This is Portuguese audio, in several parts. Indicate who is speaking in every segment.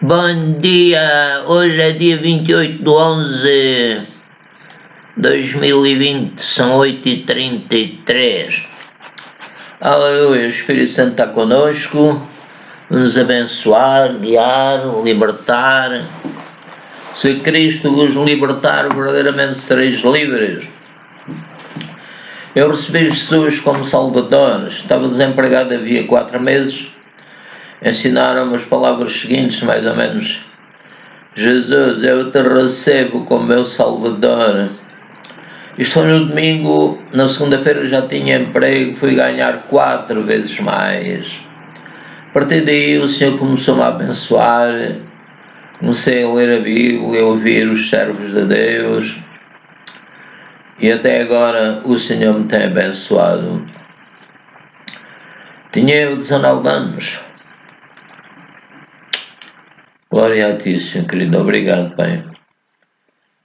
Speaker 1: Bom dia, hoje é dia 28/11/2020, são 8h33. Aleluia, o Espírito Santo está conosco, nos abençoar, guiar, libertar. Se Cristo vos libertar, verdadeiramente sereis livres. Eu recebi Jesus como Salvador, estava desempregado havia 4 meses. Ensinaram-me as palavras seguintes, mais ou menos: Jesus, eu te recebo como meu Salvador. Isto foi no domingo, na segunda-feira já tinha emprego, fui ganhar 4 vezes mais. A partir daí o Senhor começou-me a abençoar, comecei a ler a Bíblia, a ouvir os servos de Deus, e até agora o Senhor me tem abençoado. Tinha eu 19 anos. Glória a ti, Senhor querido, obrigado, Pai,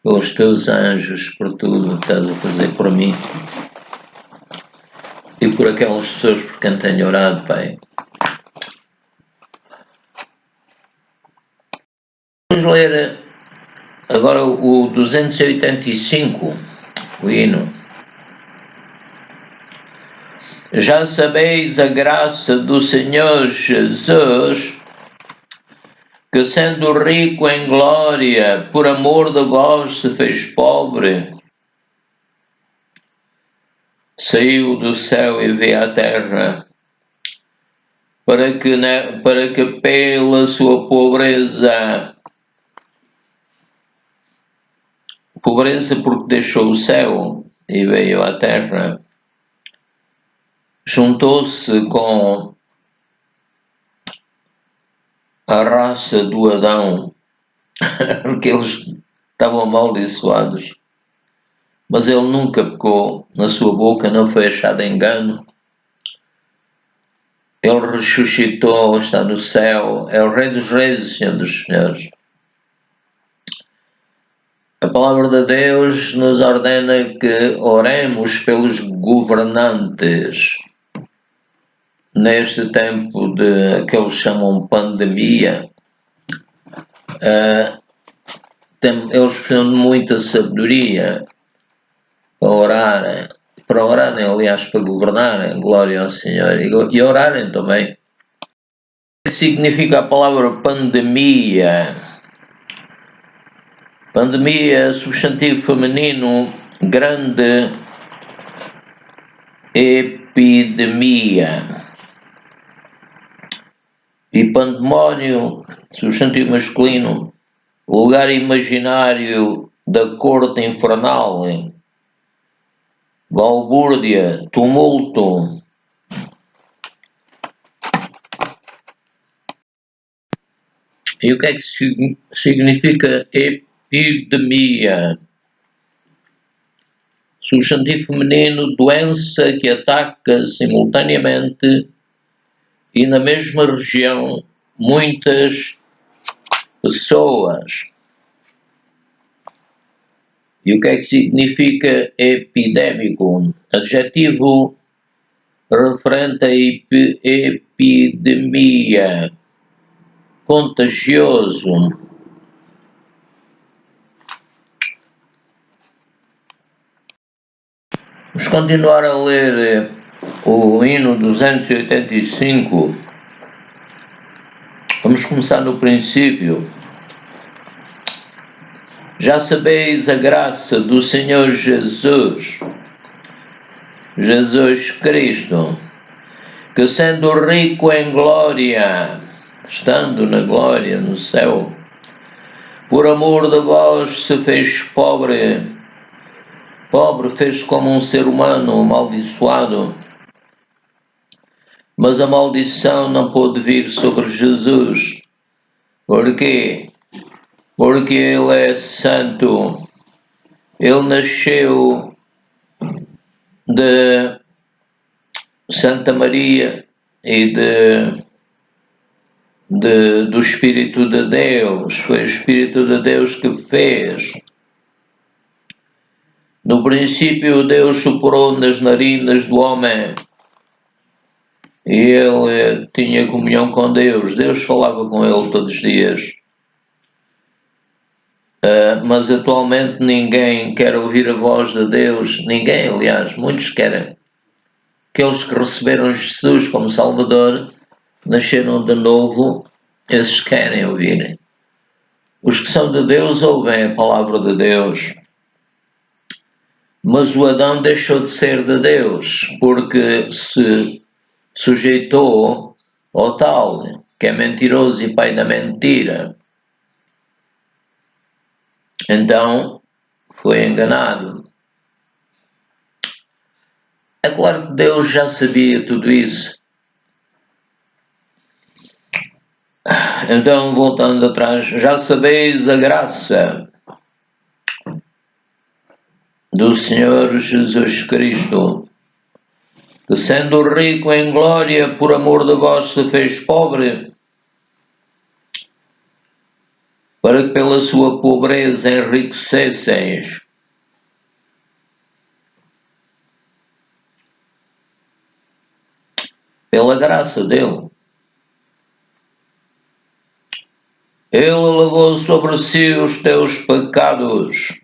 Speaker 1: pelos teus anjos, por tudo que estás a fazer por mim e por aquelas pessoas por quem tenho orado, Pai. Vamos ler agora o 285, o hino. Já sabeis a graça do Senhor Jesus, que sendo rico em glória, por amor de vós se fez pobre, saiu do céu e veio à terra, para que pela sua pobreza porque deixou o céu e veio à terra, juntou-se com a raça do Adão, porque eles estavam amaldiçoados, mas ele nunca pecou, na sua boca não foi achado engano. Ele ressuscitou, está no céu, é o Rei dos Reis e Senhor dos Senhores. A palavra de Deus nos ordena que oremos pelos governantes neste tempo de que eles chamam pandemia. Eles precisam de muita sabedoria para orarem, aliás, para governarem, glória ao Senhor, e orarem também. O que significa a palavra pandemia? Pandemia, substantivo feminino, grande epidemia. E pandemónio, substantivo masculino, lugar imaginário da corte infernal, balbúrdia, tumulto. E o que é que significa epidemia? Substantivo feminino, doença que ataca simultaneamente e na mesma região muitas pessoas. E o que é que significa epidémico? Adjetivo referente a epidemia, contagioso. Vamos continuar a ler o hino 285. Vamos começar no princípio. Já sabeis a graça do Senhor Jesus Cristo, que sendo rico em glória, estando na glória no céu, por amor de vós se fez pobre, fez-se como um ser humano amaldiçoado, mas a maldição não pôde vir sobre Jesus. Porquê? Porque ele é santo. Ele nasceu de Santa Maria e do Espírito de Deus. Foi o Espírito de Deus que fez. No princípio Deus soprou nas narinas do homem e ele tinha comunhão com Deus. Deus falava com ele todos os dias. mas atualmente ninguém quer ouvir a voz de Deus, ninguém, aliás, muitos querem. Aqueles que receberam Jesus como Salvador, nasceram de novo, esses querem ouvir. Os que são de Deus ouvem a palavra de Deus. Mas o Adão deixou de ser de Deus, porque se sujeitou ao tal, que é mentiroso e pai da mentira. Então, foi enganado. É claro que Deus já sabia tudo isso. Então, voltando atrás, já sabeis a graça do Senhor Jesus Cristo, que sendo rico em glória, por amor de vós se fez pobre, para que pela sua pobreza enriquecesseis. Pela graça dele. Ele levou sobre si os teus pecados.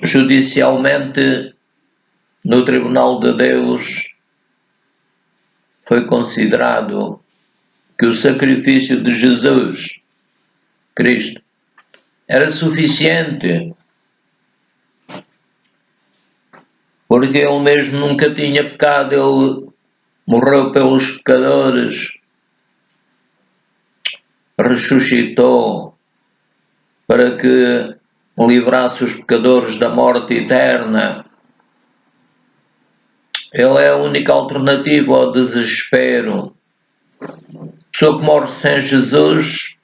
Speaker 1: Judicialmente, no tribunal de Deus, foi considerado que o sacrifício de Jesus Cristo era suficiente, porque ele mesmo nunca tinha pecado, ele morreu pelos pecadores, ressuscitou para que livrasse os pecadores da morte eterna. Ele é a única alternativa ao desespero. A pessoa que morre sem Jesus,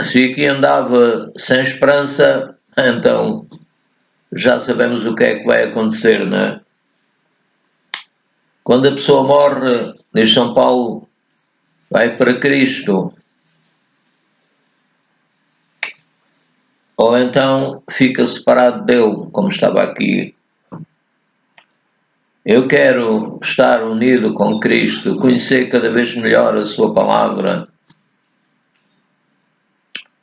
Speaker 1: se aqui andava sem esperança, então já sabemos o que é que vai acontecer, não é? Quando a pessoa morre, diz São Paulo, vai para Cristo. Ou então fica separado dele, como estava aqui. Eu quero estar unido com Cristo, conhecer cada vez melhor a sua palavra.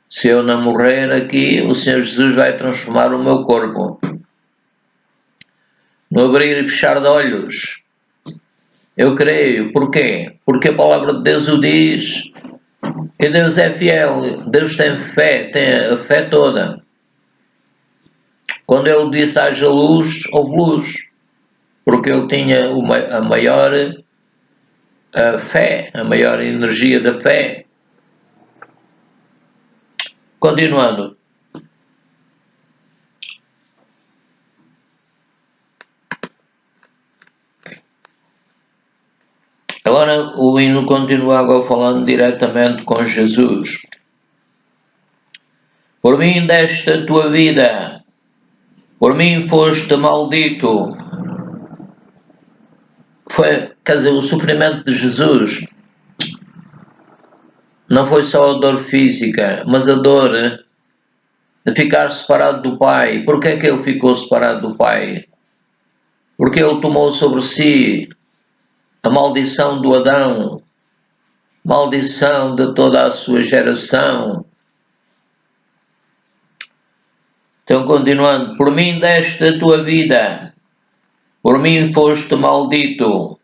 Speaker 1: Se eu não morrer aqui, o Senhor Jesus vai transformar o meu corpo. No abrir e fechar de olhos. Eu creio. Porquê? Porque a palavra de Deus o diz. E Deus é fiel. Deus tem fé, tem a fé toda. Quando ele disse haja luz, houve luz. Porque ele tinha a maior fé, a maior energia da fé. Continuando. Agora o hino continuava falando diretamente com Jesus. Por mim deste a tua vida, por mim foste maldito. Quer dizer, o sofrimento de Jesus não foi só a dor física, mas a dor de ficar separado do Pai. Por que é que ele ficou separado do Pai? Porque ele tomou sobre si a maldição do Adão, maldição de toda a sua geração. Então, continuando, por mim deste a tua vida, por mim foste maldito,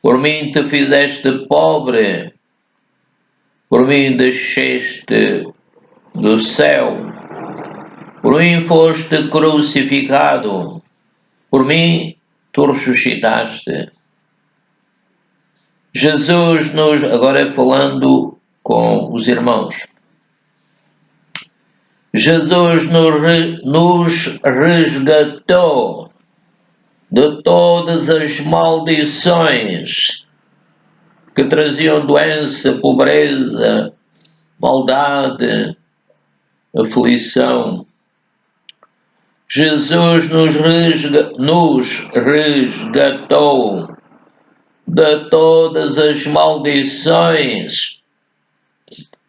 Speaker 1: por mim te fizeste pobre, por mim desceste do céu, por mim foste crucificado, por mim tu ressuscitaste. Jesus nos, agora falando com os irmãos, Jesus nos resgatou de todas as maldições que traziam doença, pobreza, maldade, aflição. Jesus nos resgatou de todas as maldições.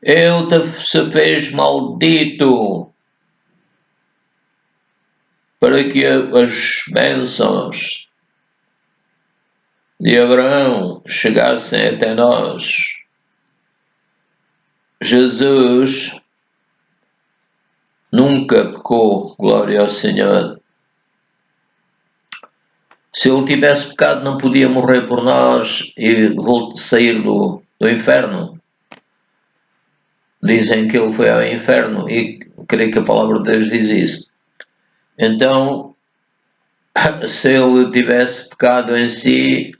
Speaker 1: Ele se fez maldito para que as bênçãos de Abraão chegassem até nós. Jesus nunca pecou, glória ao Senhor. Se ele tivesse pecado, não podia morrer por nós e sair do inferno. Dizem que ele foi ao inferno e creio que a palavra de Deus diz isso. Então, se ele tivesse pecado em si,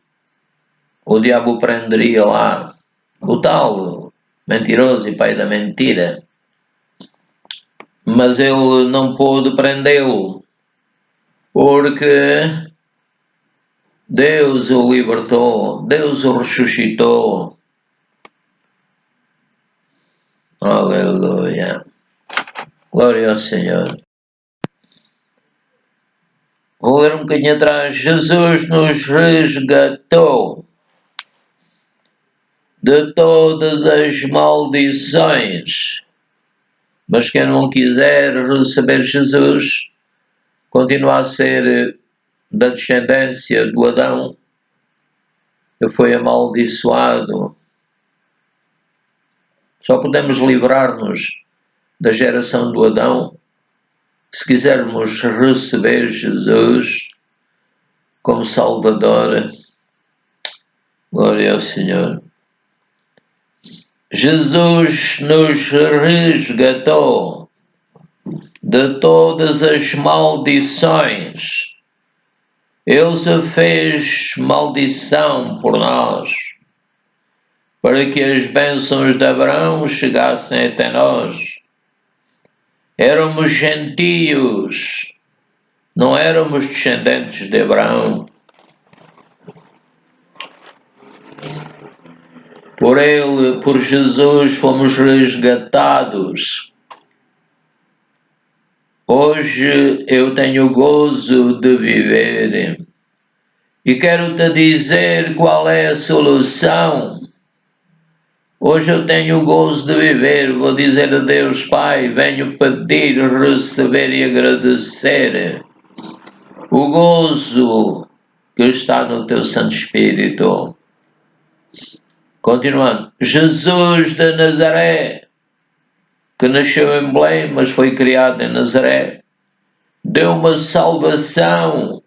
Speaker 1: o diabo o prenderia lá. O tal mentiroso e pai da mentira. Mas ele não pôde prendê-lo, porque Deus o libertou, Deus o ressuscitou. Aleluia. Glória ao Senhor. Vou ler um bocadinho atrás. Jesus nos resgatou de todas as maldições. Mas quem não quiser receber Jesus, continua a ser da descendência do Adão, que foi amaldiçoado. Só podemos livrar-nos da geração do Adão se quisermos receber Jesus como Salvador. Glória ao Senhor. Jesus nos resgatou de todas as maldições. Ele se fez maldição por nós, para que as bênçãos de Abraão chegassem até nós. Éramos gentios, não éramos descendentes de Abraão. Por ele, por Jesus, fomos resgatados. Hoje eu tenho gozo de viver e quero-te dizer qual é a solução. Hoje eu tenho gozo de viver, vou dizer a Deus Pai, venho pedir, receber e agradecer o gozo que está no teu Santo Espírito. Continuando, Jesus de Nazaré, que nasceu em Belém, mas foi criado em Nazaré, deu uma salvação.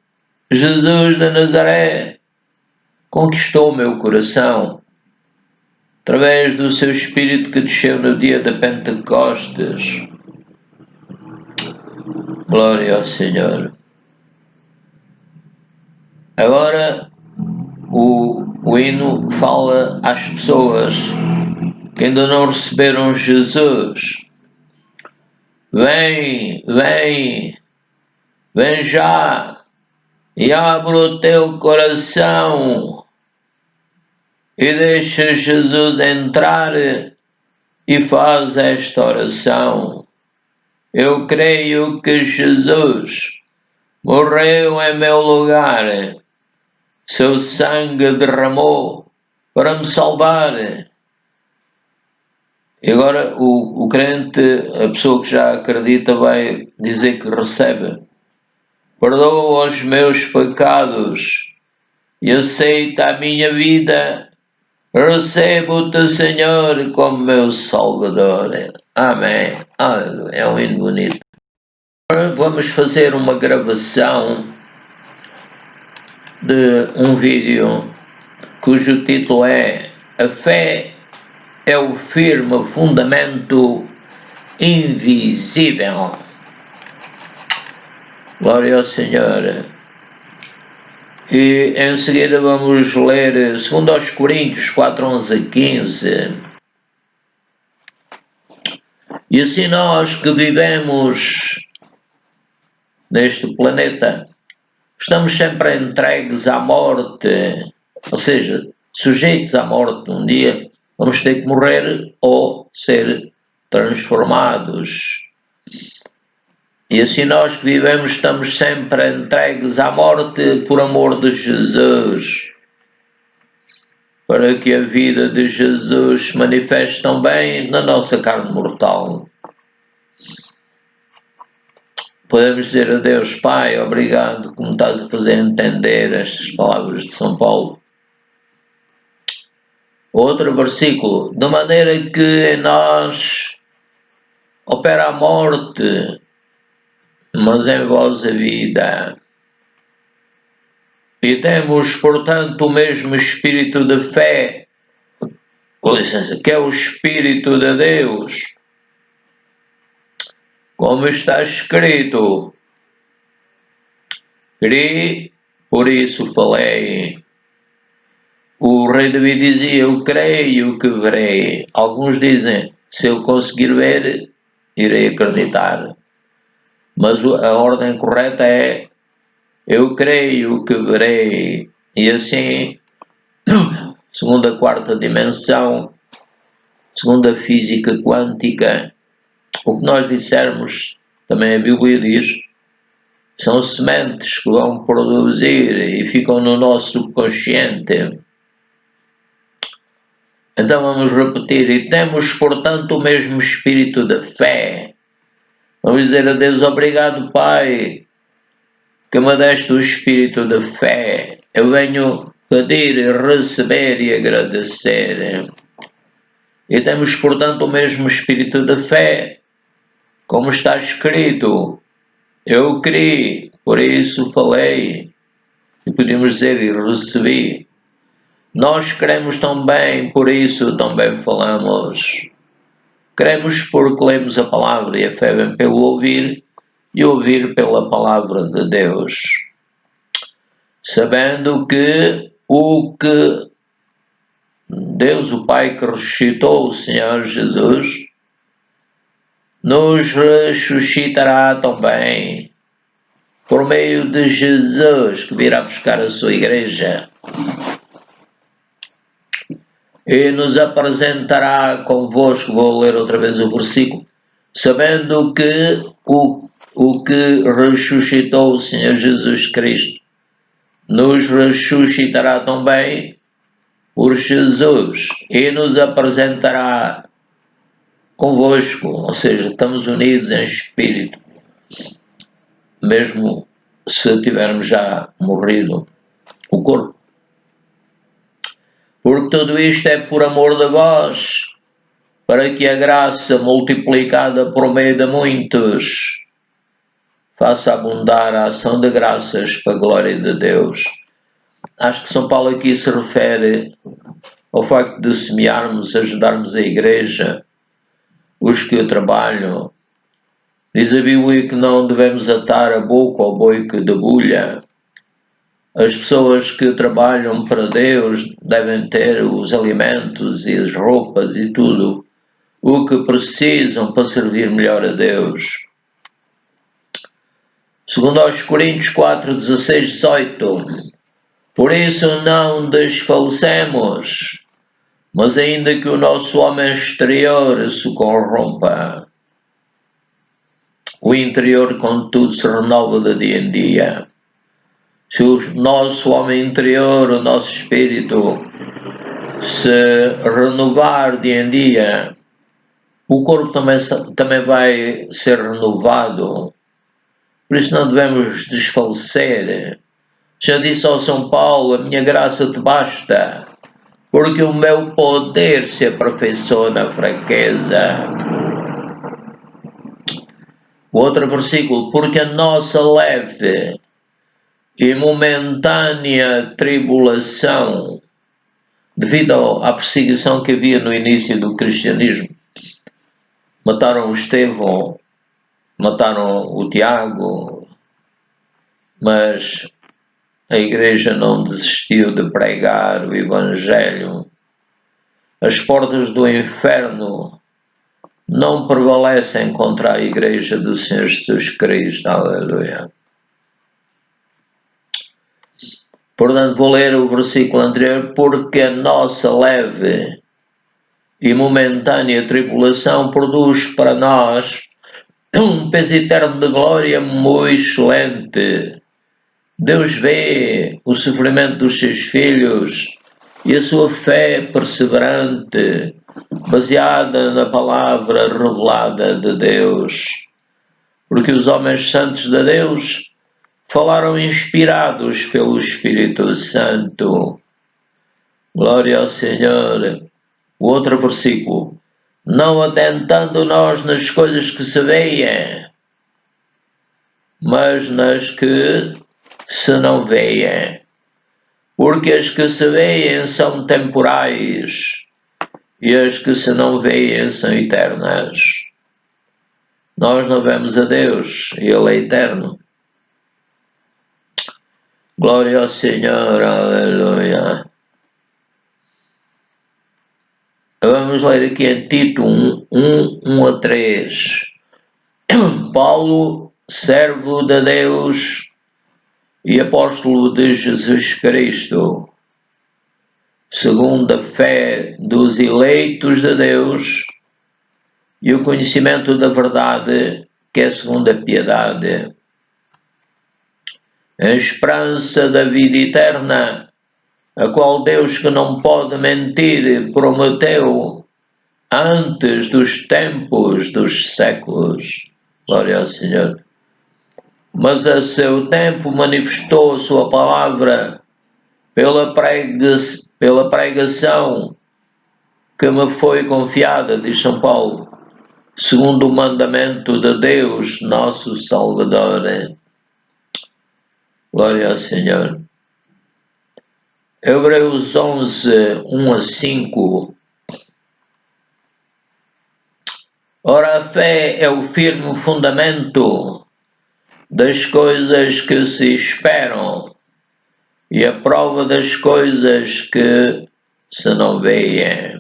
Speaker 1: Jesus de Nazaré conquistou o meu coração através do seu Espírito que desceu no dia de Pentecostes. Glória ao Senhor. Agora o hino fala às pessoas que ainda não receberam Jesus. Vem, vem, vem já e abre o teu coração e deixa Jesus entrar e faz esta oração. Eu creio que Jesus morreu em meu lugar, seu sangue derramou para me salvar. E agora o crente, a pessoa que já acredita, vai dizer que recebe. Perdoa os meus pecados e aceita a minha vida. Recebo-te, Senhor, como meu Salvador. Amém. Aleluia. É um hino bonito. Agora vamos fazer uma gravação de um vídeo cujo título é A Fé é o firme fundamento invisível. Glória ao Senhor. E em seguida vamos ler 2 Coríntios 4, 11 a 15. E assim nós que vivemos neste planeta, estamos sempre entregues à morte, ou seja, sujeitos à morte. Um dia vamos ter que morrer ou ser transformados. E assim nós que vivemos estamos sempre entregues à morte por amor de Jesus, para que a vida de Jesus se manifeste também na nossa carne mortal. Podemos dizer a Deus, Pai, obrigado como estás a fazer entender estas palavras de São Paulo. Outro versículo, de maneira que em nós opera a morte, mas em vós a vida. E temos, portanto, o mesmo espírito de fé, com licença, que é o Espírito de Deus. Como está escrito, criei, por isso falei. O rei David dizia, eu creio que verei. Alguns dizem, se eu conseguir ver, irei acreditar. Mas a ordem correta é, eu creio que verei. E assim, segundo a quarta dimensão, segundo a física quântica, o que nós dissermos, também a Bíblia diz, são sementes que vão produzir e ficam no nosso subconsciente. Então vamos repetir, e temos, portanto, o mesmo espírito de fé. Vamos dizer a Deus, obrigado, Pai, que me deste o espírito de fé. Eu venho pedir, receber e agradecer. E temos, portanto, o mesmo espírito de fé, como está escrito. Eu criei, por isso falei. E podemos dizer, e recebi. Nós cremos também, por isso também falamos. Cremos porque lemos a palavra e a fé vem pelo ouvir e ouvir pela palavra de Deus. Sabendo que o que Deus, o Pai que ressuscitou o Senhor Jesus, nos ressuscitará também por meio de Jesus, que virá buscar a sua igreja. E nos apresentará convosco, vou ler outra vez o versículo, sabendo que o que ressuscitou o Senhor Jesus Cristo nos ressuscitará também por Jesus e nos apresentará convosco, ou seja, estamos unidos em espírito, mesmo se tivermos já morrido o corpo. Porque tudo isto é por amor de vós, para que a graça multiplicada por meio de muitos faça abundar a ação de graças para a glória de Deus. Acho que São Paulo aqui se refere ao facto de semearmos, ajudarmos a igreja, os que trabalham. Diz a Bíblia que não devemos atar a boca ao boi que debulha. As pessoas que trabalham para Deus devem ter os alimentos e as roupas e tudo o que precisam para servir melhor a Deus. Segundo aos Coríntios 4, 16, 18. Por isso não desfalecemos, mas ainda que o nosso homem exterior se corrompa, o interior contudo se renova de dia em dia. Se o nosso homem interior, o nosso espírito, se renovar dia em dia, o corpo também vai ser renovado. Por isso não devemos desfalecer. Já disse ao São Paulo, a minha graça te basta, porque o meu poder se aperfeiçoa na fraqueza. O outro versículo, porque a nossa leve e momentânea tribulação, devido à perseguição que havia no início do cristianismo, mataram o Estevão, mataram o Tiago, mas a igreja não desistiu de pregar o Evangelho. As portas do inferno não prevalecem contra a igreja do Senhor Jesus Cristo. Aleluia. Portanto, vou ler o versículo anterior. Porque a nossa leve e momentânea tribulação produz para nós um peso eterno de glória muito excelente. Deus vê o sofrimento dos seus filhos e a sua fé perseverante, baseada na palavra revelada de Deus. Porque os homens santos de Deus falaram inspirados pelo Espírito Santo. Glória ao Senhor. O outro versículo. Não atentando nós nas coisas que se veem, mas nas que se não veem. Porque as que se veem são temporais e as que se não veem são eternas. Nós não vemos a Deus e Ele é eterno. Glória ao Senhor, aleluia. Vamos ler aqui em Tito 1:3. Paulo, servo de Deus e apóstolo de Jesus Cristo, segundo a fé dos eleitos de Deus e o conhecimento da verdade, que é segundo a piedade, a esperança da vida eterna, a qual Deus, que não pode mentir, prometeu antes dos tempos dos séculos. Glória ao Senhor. Mas a seu tempo manifestou a sua palavra pela pregação que me foi confiada, diz São Paulo, segundo o mandamento de Deus, nosso Salvador. Glória ao Senhor. Hebreus 11:1-5. Ora, a fé é o firme fundamento das coisas que se esperam e a prova das coisas que se não veem.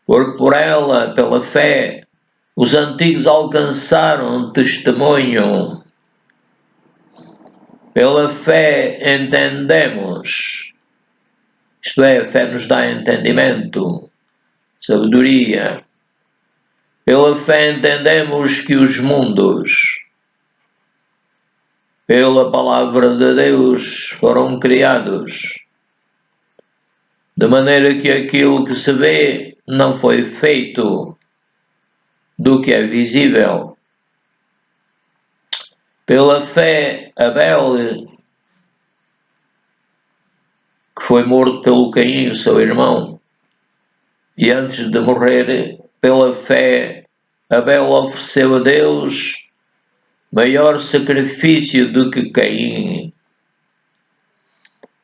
Speaker 1: Porque por ela, pela fé, os antigos alcançaram testemunho. Pela fé entendemos, isto é, a fé nos dá entendimento, sabedoria. Pela fé entendemos que os mundos, pela palavra de Deus, foram criados, de maneira que aquilo que se vê não foi feito do que é visível. Pela fé, Abel, que foi morto pelo Caim, seu irmão, e antes de morrer, pela fé, Abel ofereceu a Deus maior sacrifício do que Caim,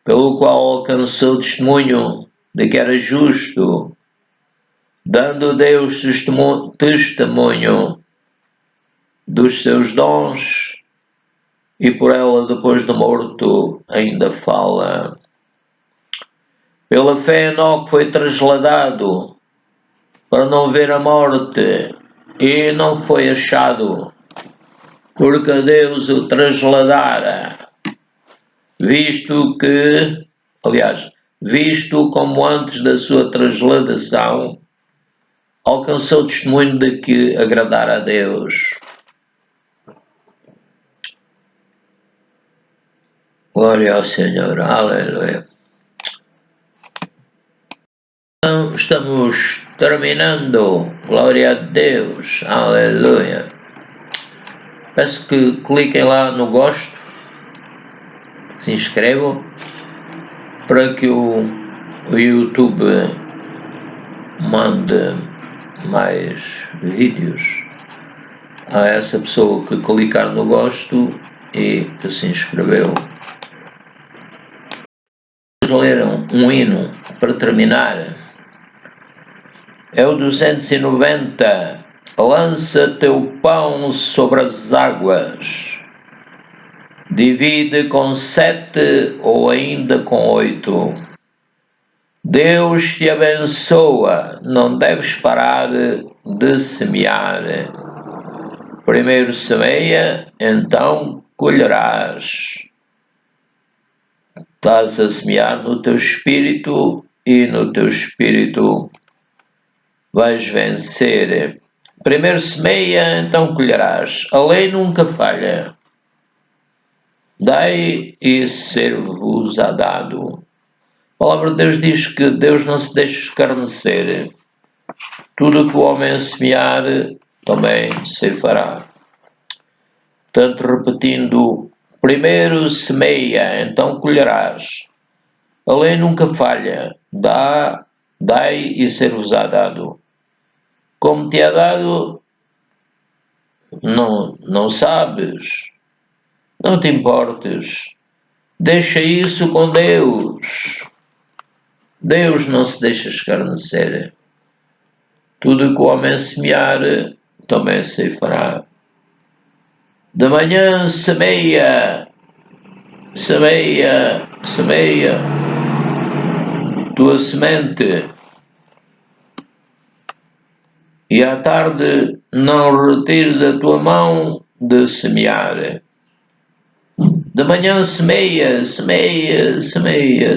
Speaker 1: pelo qual alcançou testemunho de que era justo, dando Deus testemunho dos seus dons, e por ela, depois de morto, ainda fala. Pela fé, Enoque foi trasladado para não ver a morte, e não foi achado, porque Deus o trasladara, visto como antes da sua trasladação, alcançou testemunho de que agradara a Deus. Glória ao Senhor, aleluia. Então, estamos terminando, glória a Deus, aleluia. Peço que cliquem lá no gosto, se inscrevam, para que o YouTube mande mais vídeos a essa pessoa que clicar no gosto e que se inscreveu. Vamos ler um hino para terminar. É o 290. Lança teu pão sobre as águas. Divide com 7 ou ainda com 8. Deus te abençoa, não deves parar de semear. Primeiro semeia, então colherás. Estás a semear no teu espírito e no teu espírito vais vencer. Primeiro semeia, então colherás. A lei nunca falha. Dai e ser-vos-á dado. A palavra de Deus diz que Deus não se deixa escarnecer. Tudo que o homem semear, também se fará. Portanto, repetindo, primeiro semeia, então colherás. A lei nunca falha. Dai e ser-vos-á dado. Como te é dado, não sabes. Não te importes. Deixa isso com Deus. Deus não se deixa escarnecer. Tudo que o homem semear, também ceifará. De manhã semeia tua semente, e à tarde não retires a tua mão de semear. De manhã semeia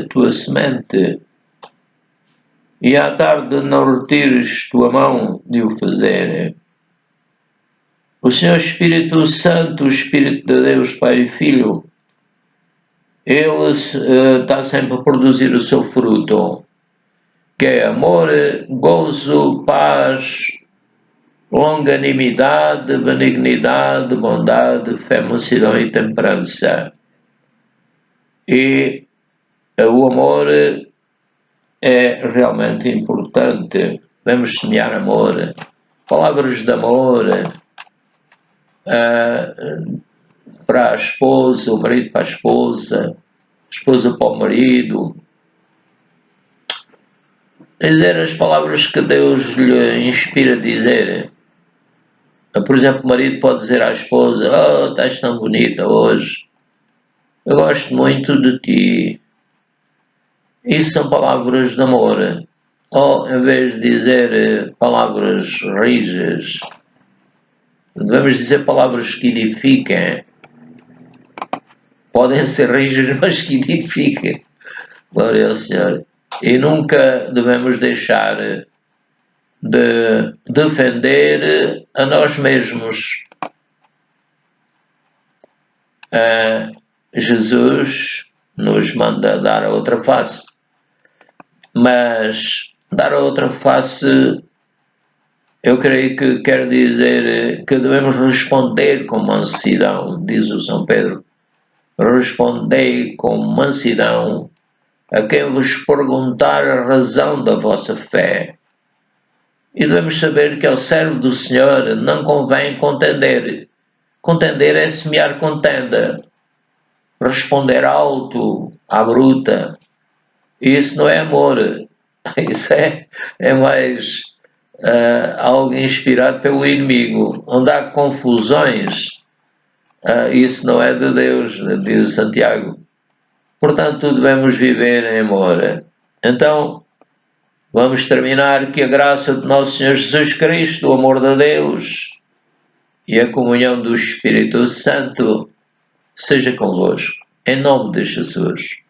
Speaker 1: tua semente, e à tarde não retires tua mão de o fazer. O Senhor Espírito Santo, o Espírito de Deus, Pai e Filho, Ele está sempre a produzir o seu fruto, que é amor, gozo, paz, longanimidade, benignidade, bondade, fé, mansidão e temperança. E o amor é realmente importante. Devemos semear amor, palavras de amor para a esposa, o marido para a esposa para o marido. Dizer as palavras que Deus lhe inspira a dizer. Por exemplo, o marido pode dizer à esposa: "Oh, estás tão bonita hoje. Eu gosto muito de ti." Isso são palavras de amor. Ou, em vez de dizer palavras rijas, devemos dizer palavras que edifiquem. Podem ser rijas, mas que edifiquem. Glória ao Senhor. E nunca devemos deixar de defender a nós mesmos. Jesus nos manda dar a outra face, mas dar a outra face, eu creio que quer dizer que devemos responder com mansidão, diz o São Pedro. Respondei com mansidão a quem vos perguntar a razão da vossa fé. E devemos saber que ao servo do Senhor não convém contender. Contender é semear contenda. Responder alto, à bruta. Isso não é amor. Isso é mais algo inspirado pelo inimigo. Onde há confusões, isso não é de Deus, diz Santiago. Portanto, devemos viver em amor. Então, vamos terminar. Que a graça de nosso Senhor Jesus Cristo, o amor de Deus e a comunhão do Espírito Santo seja convosco. Em nome de Jesus.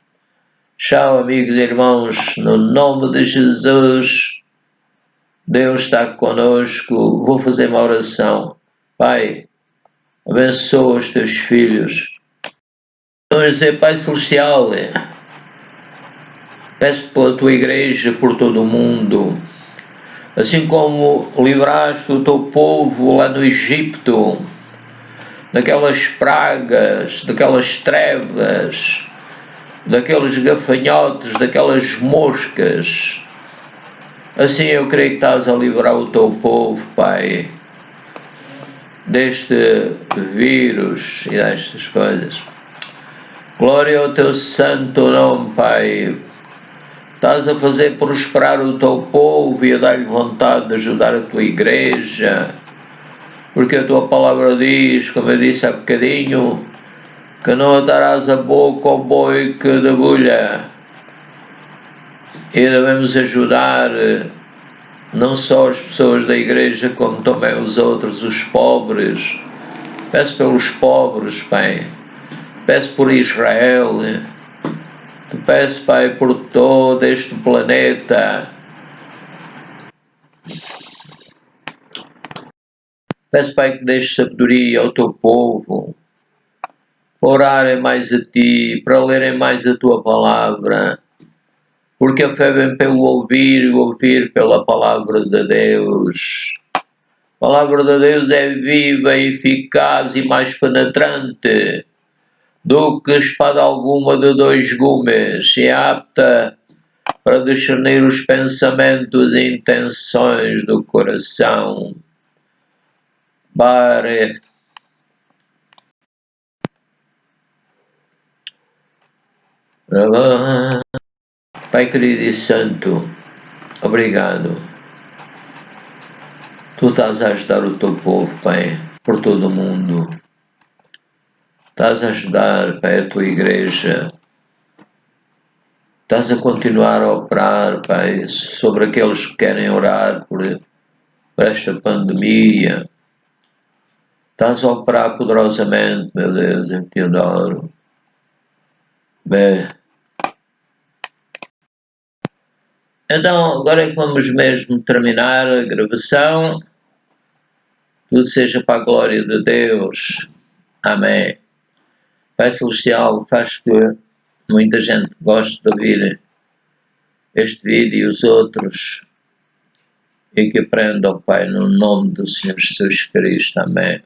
Speaker 1: Tchau, amigos e irmãos. No nome de Jesus. Deus está conosco. Vou fazer uma oração. Pai, abençoa os teus filhos. Vamos dizer: Pai Celestial, peço pela tua igreja, por todo o mundo, assim como livraste o teu povo lá no Egito, daquelas pragas, daquelas trevas, daqueles gafanhotos, daquelas moscas. Assim eu creio que estás a livrar o teu povo, Pai, deste vírus e destas coisas. Glória ao teu santo nome, Pai. Estás a fazer prosperar o teu povo e a dar-lhe vontade de ajudar a tua igreja, porque a tua palavra diz, como eu disse há bocadinho, que não atarás a boca ao boi que debulha. E devemos ajudar não só as pessoas da igreja, como também os outros, os pobres. Peço pelos pobres, Pai. Peço por Israel. Te peço, Pai, por todo este planeta. Peço, Pai, que deixes sabedoria ao teu povo, para orarem mais a ti, para lerem mais a tua palavra, porque a fé vem pelo ouvir e ouvir pela palavra de Deus. A palavra de Deus é viva, eficaz e mais penetrante do que espada alguma de dois gumes, e apta para discernir os pensamentos e intenções do coração. Bare. Pai querido e santo, obrigado. Tu estás a ajudar o teu povo, Pai, por todo o mundo. Estás a ajudar, Pai, a tua igreja. Estás a continuar a operar, Pai, sobre aqueles que querem orar por esta pandemia. Estás a operar poderosamente, meu Deus, eu te adoro. Bem. Então, agora é que vamos mesmo terminar a gravação. Tudo seja para a glória de Deus. Amém. Pai Celestial, faz que muita gente goste de ouvir este vídeo e os outros e que aprendam, Pai, no nome do Senhor Jesus Cristo. Amém.